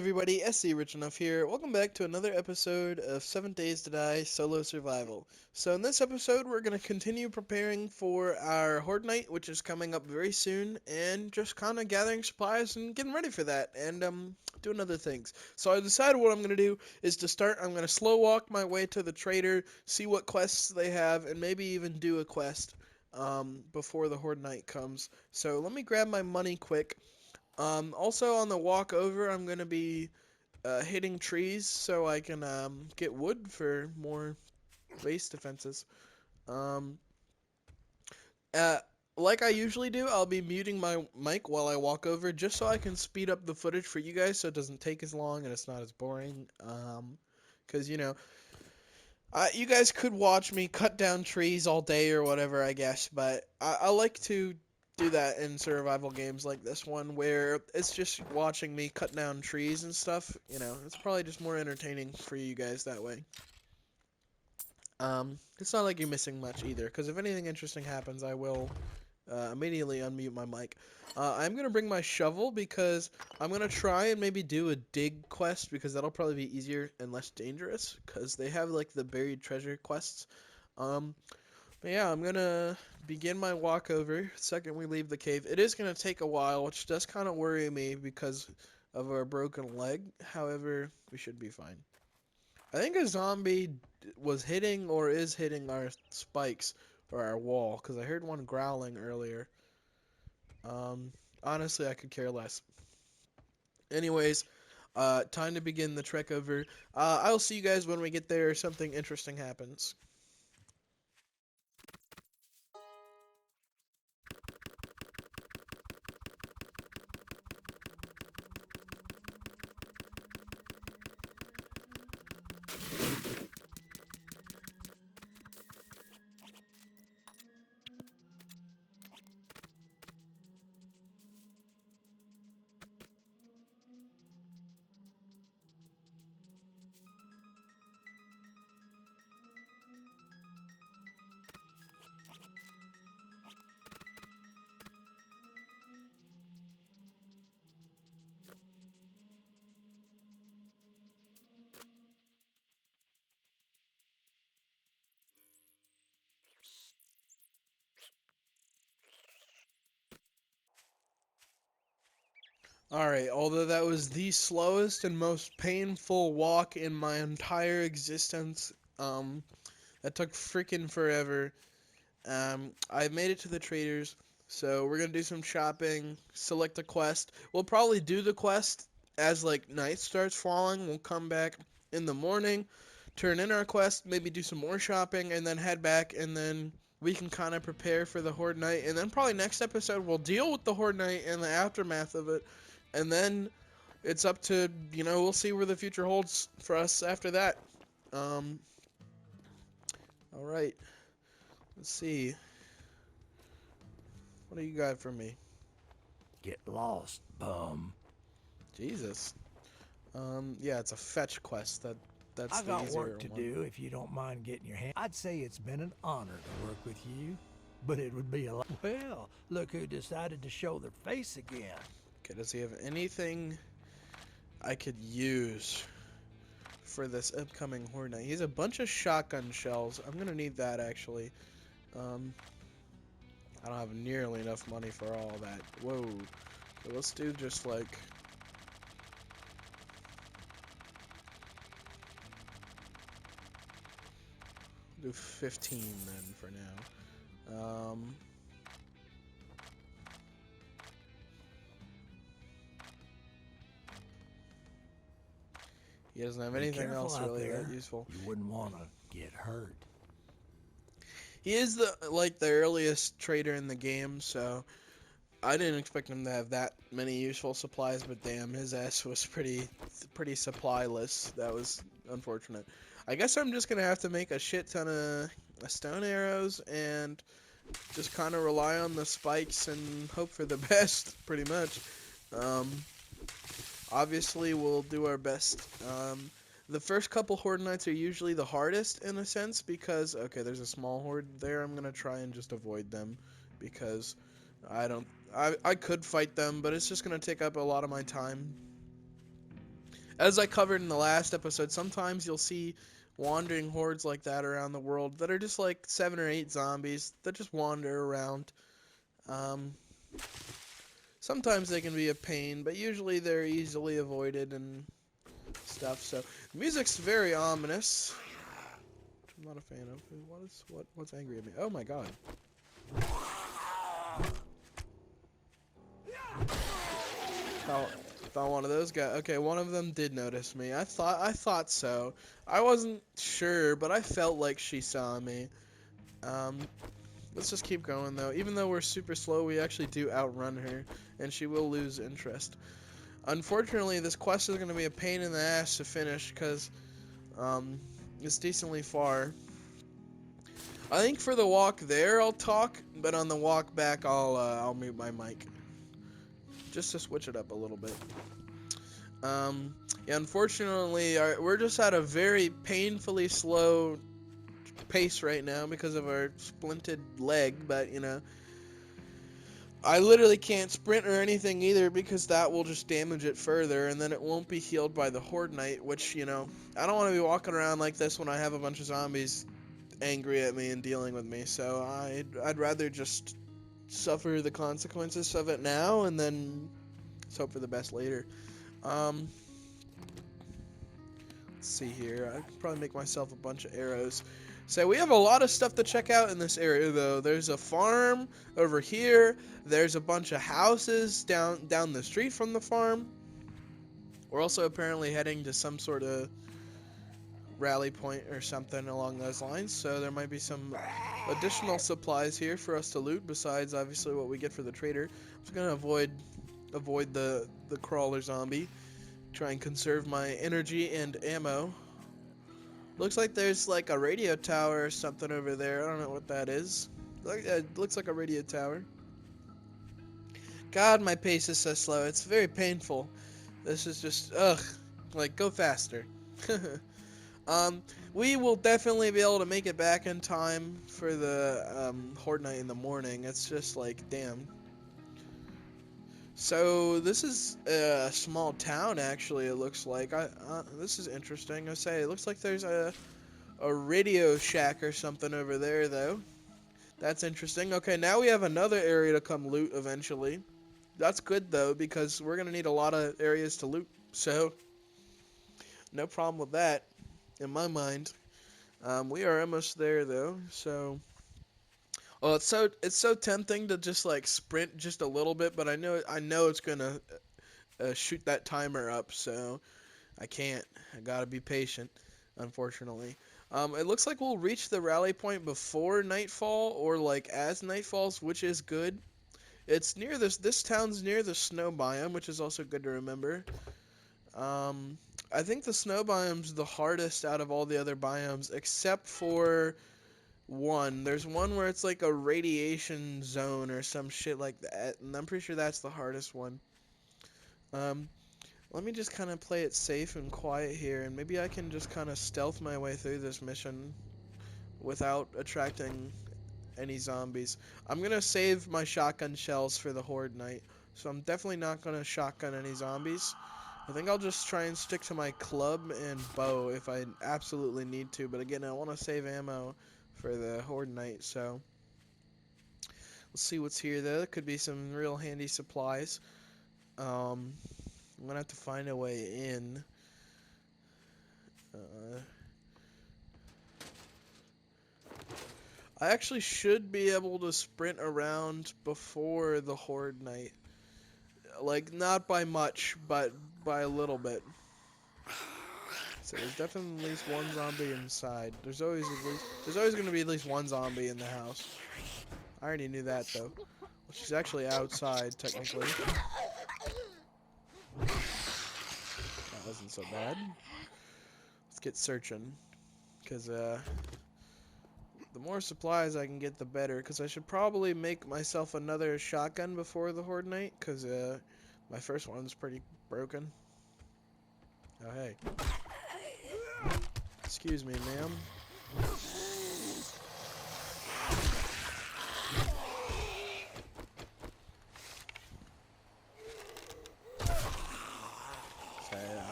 everybody, SC Rich Enough here. Welcome back to another episode of 7 Days to Die Solo Survival. So in this episode, we're going to continue preparing for our Horde Night, which is coming up very soon, and just kind of gathering supplies and getting ready for that, and doing other things. So I decided what I'm going to do is to start, I'm going to slow walk my way to the trader, see what quests they have, and maybe even do a quest before the Horde Night comes. So let me grab my money quick. Also on the walk over, I'm gonna be hitting trees so I can get wood for more base defenses. Um, uh, like I usually do, I'll be muting my mic while I walk over just so I can speed up the footage for you guys so it doesn't take as long and it's not as boring. 'Cause you guys could watch me cut down trees all day or whatever, I guess, but I like to do that in survival games like this one where it's just watching me cut down trees and stuff. It's probably just more entertaining for you guys that way. It's not like you're missing much either, because if anything interesting happens, I will immediately unmute my mic. I'm gonna bring my shovel because I'm gonna try and maybe do a dig quest because that'll probably be easier and less dangerous because they have like the buried treasure quests. Um, but yeah, I'm gonna begin my walk over. Second we leave the cave, it is gonna take a while, which does kind of worry me because of our broken leg. However, we should be fine. I think a zombie was hitting or is hitting our spikes or our wall because I heard one growling earlier. Um, Honestly, I could care less. Anyways, time to begin the trek over. I'll see you guys when we get there or something interesting happens. Alright, although that was the slowest and most painful walk in my entire existence, that took freaking forever. I made it to the traders, so we're gonna do some shopping, select a quest. We'll probably do the quest as like night starts falling. We'll come back in the morning, turn in our quest, maybe do some more shopping, and then head back, and then we can kind of prepare for the Horde Night. And then probably next episode we'll deal with the Horde Night and the aftermath of it, and then it's up to we'll see where the future holds for us after that. Um, all right, let's see. What do you got for me? Get lost, bum. Jesus. Yeah, it's a fetch quest. That's I the got easier work to one. do if you don't mind getting your hand. I'd say it's been an honor to work with you, but it would be a lot. Well, look who decided to show their face again. Okay, does he have anything I could use for this upcoming Horde Night? He has a bunch of shotgun shells. I'm gonna need that actually. Um, I don't have nearly enough money for all that. Whoa. So let's do just like do 15 then for now. He doesn't have Be anything careful else out really that there. useful. You wouldn't want to get hurt. He is the earliest trader in the game, so I didn't expect him to have that many useful supplies, but damn, his ass was pretty supplyless. That was unfortunate. I guess I'm just gonna have to make a shit ton of stone arrows and just kind of rely on the spikes and hope for the best, pretty much. Um, Obviously, we'll do our best. The first couple horde nights are usually the hardest in a sense because okay, there's a small horde there. I'm gonna try and just avoid them because I don't. I could fight them, but it's just gonna take up a lot of my time. As I covered in the last episode, sometimes you'll see wandering hordes like that around the world that are just like 7 or 8 zombies that just wander around. Um, Sometimes they can be a pain, but usually they're easily avoided and stuff. So the music's very ominous, which I'm not a fan of. What's angry at me? Oh my god. Thought one of those guys. Okay, one of them did notice me. I thought so. I wasn't sure, but I felt like she saw me. Um, let's just keep going though. Even though we're super slow, we actually do outrun her, and she will lose interest. Unfortunately, this quest is going to be a pain in the ass to finish because it's decently far. I think for the walk there, I'll talk, but on the walk back, I'll mute my mic just to switch it up a little bit. Yeah, unfortunately, we're just at a very painfully slow pace right now because of our splinted leg, but you know, I literally can't sprint or anything either because that will just damage it further, and then it won't be healed by the Horde Knight, which, you know, I don't want to be walking around like this when I have a bunch of zombies angry at me and dealing with me, so I'd rather just suffer the consequences of it now and then just hope for the best later. Um, let's see here. I could probably make myself a bunch of arrows. So we have a lot of stuff to check out in this area, though. There's a farm over here. There's a bunch of houses down the street from the farm. We're also apparently heading to some sort of rally point or something along those lines. So there might be some additional supplies here for us to loot besides obviously what we get for the trader. I'm just gonna avoid the crawler zombie. Try and conserve my energy and ammo. Looks like there's like a radio tower or something over there. I don't know what that is. It looks like a radio tower. God, my pace is so slow. It's very painful. This is just, ugh. Like, go faster. We will definitely be able to make it back in time for the Horde Night in the morning. It's just like, damn. So this is a small town, actually. It looks like. This is interesting. I say it looks like there's a radio shack or something over there, though. That's interesting. Okay, now we have another area to come loot eventually. That's good though, because we're gonna need a lot of areas to loot. So no problem with that, in my mind. We are almost there though. So. Well, it's so tempting to just like sprint just a little bit, but I know it's gonna shoot that timer up, so I can't. I gotta be patient, unfortunately. It looks like we'll reach the rally point before nightfall or like as night falls, which is good. It's near this town's near the snow biome, which is also good to remember. I think the snow biome's the hardest out of all the other biomes, except for one. There's one where it's like a radiation zone or some shit like that, and I'm pretty sure that's the hardest one. Um, Let me just kind of play it safe and quiet here, and maybe I can just kind of stealth my way through this mission without attracting any zombies. I'm gonna save my shotgun shells for the Horde Night, so I'm definitely not gonna shotgun any zombies. I think I'll just try and stick to my club and bow if I absolutely need to, but again, I want to save ammo for the Horde Night, so let's see what's here though. There could be some real handy supplies. I'm gonna have to find a way in. I actually should be able to sprint around before the Horde Night. Like, not by much, but by a little bit. So there's definitely at least one zombie inside. There's always going to be at least one zombie in the house. I already knew that though. Well, she's actually outside technically. That wasn't so bad. Let's get searching, cause the more supplies I can get, the better. Cause I should probably make myself another shotgun before the Horde Night, cause my first one's pretty broken. Oh hey. Excuse me, ma'am.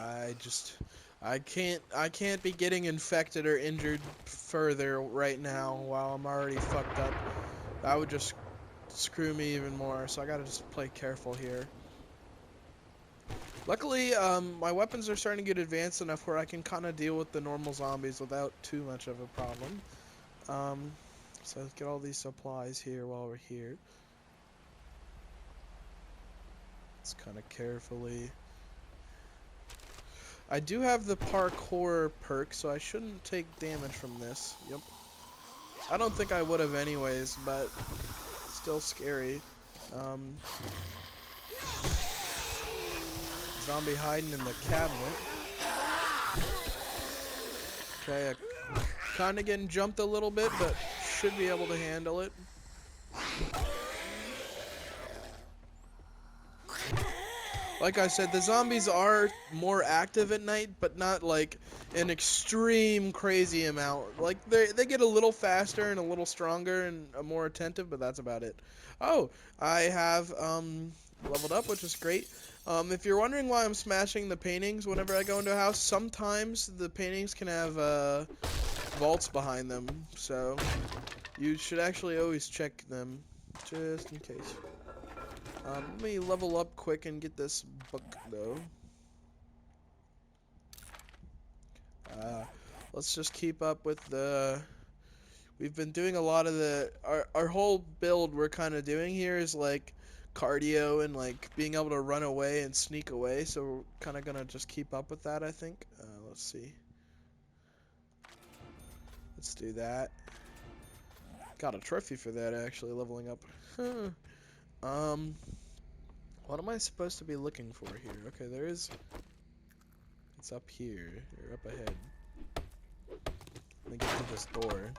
I just I can't be getting infected or injured further right now while I'm already fucked up. That would just screw me even more, so I gotta just play careful here. Luckily, my weapons are starting to get advanced enough where I can kind of deal with the normal zombies without too much of a problem. So let's get all these supplies here while we're here. Let's kind of carefully. I do have the parkour perk, so I shouldn't take damage from this. Yep. I don't think I would have anyways, but still scary. Zombie hiding in the cabinet. Okay, kind of getting jumped a little bit, but should be able to handle it. Like I said, the zombies are more active at night, but not like an extreme crazy amount. Like they get a little faster and a little stronger and more attentive, but that's about it. Oh, I have leveled up, which is great. If you're wondering why I'm smashing the paintings whenever I go into a house, sometimes the paintings can have vaults behind them, so you should actually always check them just in case. Let me level up quick and get this book, though. Let's just keep up with the... We've been doing a lot of the... Our whole build we're kind of doing here is, like, cardio and, like, being able to run away and sneak away, so we're kind of gonna just keep up with that, I think. Let's see. Let's do that. Got a trophy for that, actually, leveling up. What am I supposed to be looking for here? Okay, there is... It's up here, or up ahead. Let me get to this door.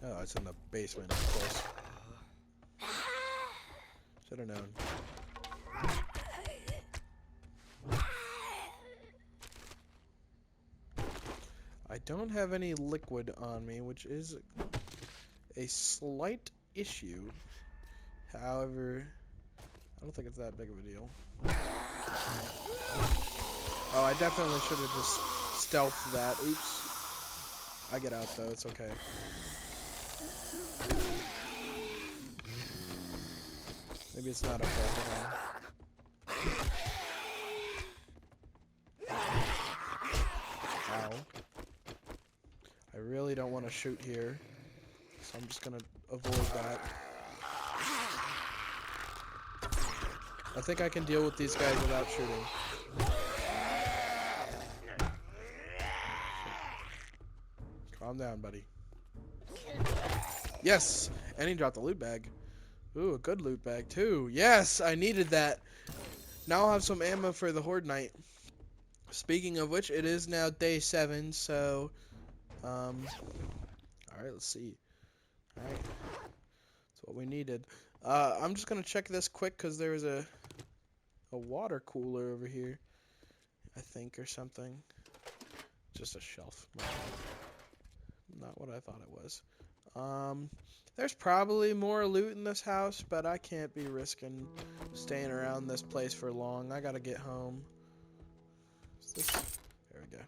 Oh, it's in the basement, of course. Should have known. I don't have any liquid on me, which is a slight issue. However, I don't think it's that big of a deal. Oh, I definitely should have just stealthed that. Oops. I get out though, it's okay. Maybe it's not okay. Hold on. Ow. I really don't want to shoot here, so I'm just gonna avoid that. I think I can deal with these guys without shooting. Calm down, buddy. Yes! And he dropped the loot bag. Ooh, a good loot bag, too. Yes! I needed that. Now I'll have some ammo for the Horde Night. Speaking of which, it is now day 7, so... Alright, let's see. Alright. That's what we needed. I'm just gonna check this quick, because there was a water cooler over here. I think, or something. Just a shelf. Not what I thought it was. There's probably more loot in this house, but I can't be risking staying around this place for long. I gotta get home. There we go.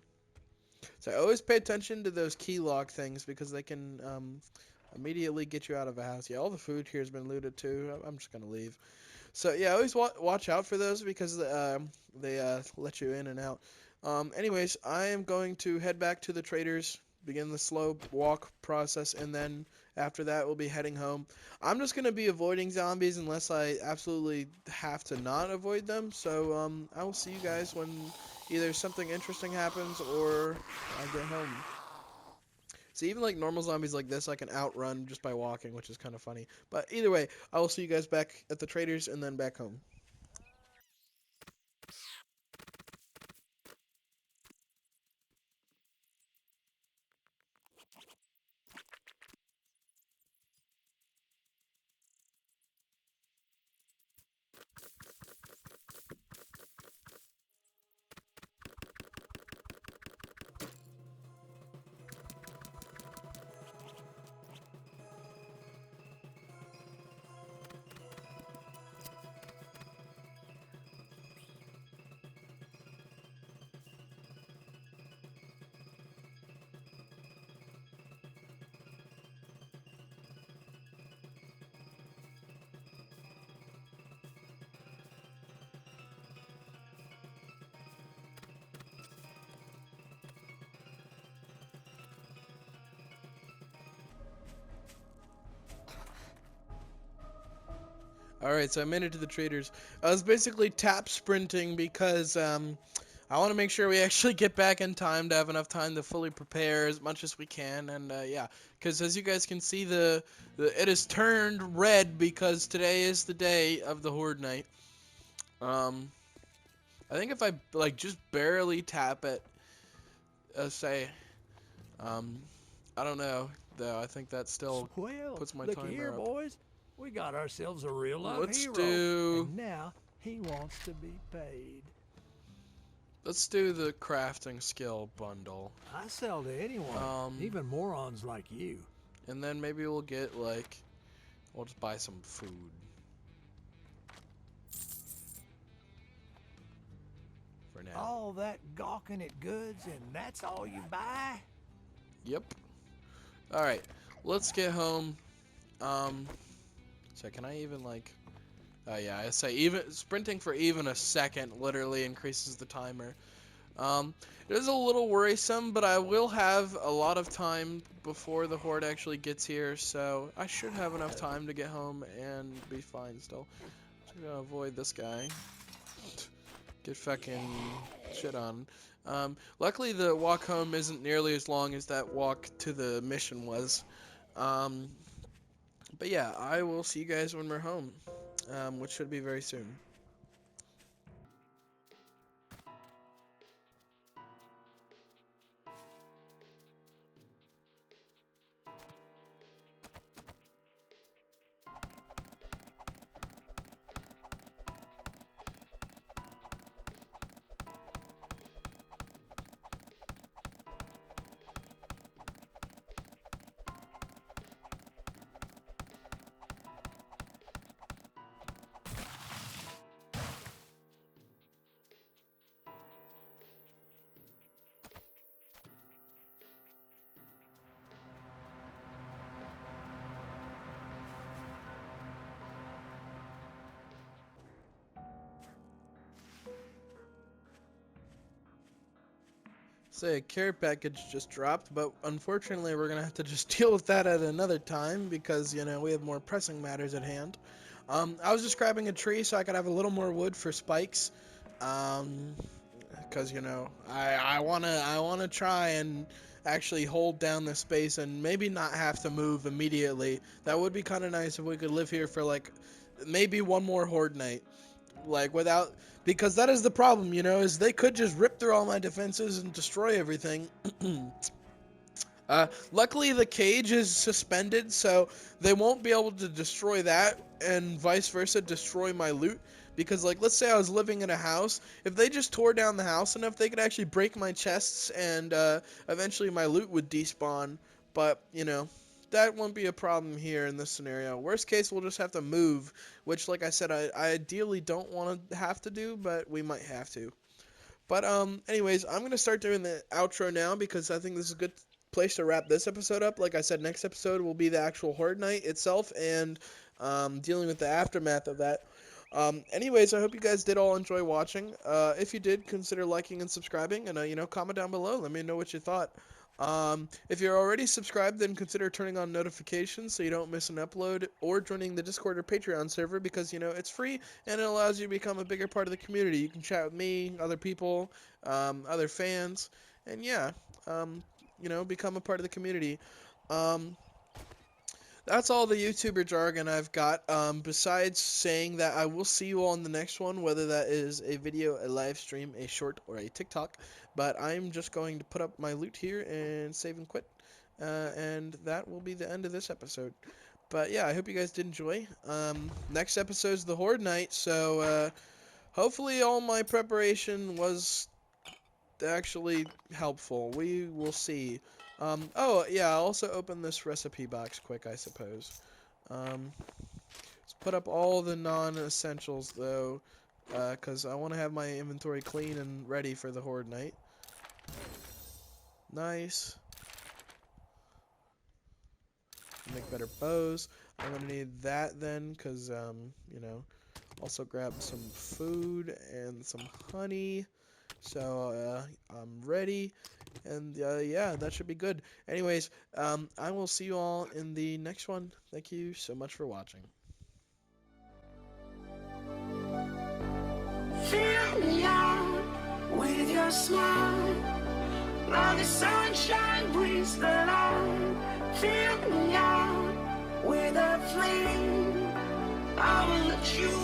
So I always pay attention to those key lock things because they can immediately get you out of a house. Yeah, all the food here has been looted too. I'm just gonna leave. So yeah, always watch out for those because they let you in and out. Anyways, I am going to head back to the traders, begin the slow walk process, and then after that we'll be heading home. I'm just going to be avoiding zombies unless I absolutely have to not avoid them. So I will see you guys when either something interesting happens or I get home. So even like normal zombies like this I can outrun just by walking, which is kind of funny. But either way, I will see you guys back at the traders and then back home. Alright, so I made it to the traders. I was basically tap sprinting because I want to make sure we actually get back in time to have enough time to fully prepare as much as we can. And yeah, because as you guys can see, it has turned red because today is the day of the Horde Night. I think if I like just barely tap it, say, um, I don't know though. I think that still Well, puts my look here, timer up. boys. We got ourselves a real life Let's hero. do And now he wants to be paid. let's do the crafting skill bundle. I sell to anyone, Um, even morons like you. and then maybe we'll get like we'll just buy some food. For now. All that gawking at goods and that's all you buy? Yep. Alright, let's get home. So can I even like... Oh yeah, I say even sprinting for even a second literally increases the timer. It is a little worrisome, but I will have a lot of time before the Horde actually gets here, so I should have enough time to get home and be fine still. Just gonna avoid this guy. Get fucking shit on. Luckily the walk home isn't nearly as long as that walk to the mission was. Um, but yeah, I will see you guys when we're home, which should be very soon. Say a care package just dropped, but unfortunately we're gonna have to just deal with that at another time because, you know, we have more pressing matters at hand. I was just grabbing a tree so I could have a little more wood for spikes. Because, you know, I wanna try and actually hold down the space and maybe not have to move immediately. That would be kind of nice if we could live here for like maybe one more Horde night, like without, because that is the problem, you know, is they could just rip through all my defenses and destroy everything. Luckily the cage is suspended, so they won't be able to destroy that, and vice versa, destroy my loot. Because, like, let's say I was living in a house, if they just tore down the house enough, they could actually break my chests, and eventually my loot would despawn. But, you know, that won't be a problem here in this scenario. Worst case, we'll just have to move, which, like I said, I ideally don't want to have to do, but we might have to. But anyways, I'm gonna start doing the outro now because I think this is a good place to wrap this episode up. Like I said, next episode will be the actual Horde Night itself and dealing with the aftermath of that. Anyways, I hope you guys did all enjoy watching. If you did, consider liking and subscribing, and you know, comment down below. Let me know what you thought. If you're already subscribed, then consider turning on notifications so you don't miss an upload, or joining the Discord or Patreon server because, you know, it's free and it allows you to become a bigger part of the community. You can chat with me, other people, other fans, and yeah, you know, become a part of the community. Um, that's all the YouTuber jargon I've got. Besides saying that I will see you all in the next one, whether that is a video, a live stream, a short, or a TikTok. But I'm just going to put up my loot here and save and quit. And that will be the end of this episode. But yeah, I hope you guys did enjoy. Next episode is the Horde Night, so hopefully all my preparation was actually helpful. We will see. Oh, yeah, I'll also open this recipe box quick, I suppose. Let's put up all the non-essentials, though, because I want to have my inventory clean and ready for the Horde Night. Nice. Make better bows. I'm going to need that then, because, you know, also grab some food and some honey. So, I'm ready. And yeah, that should be good. Anyways, I will see you all in the next one. Thank you so much for watching. with your smile. Now the sunshine brings the light. Fill me out with a flame. I will let you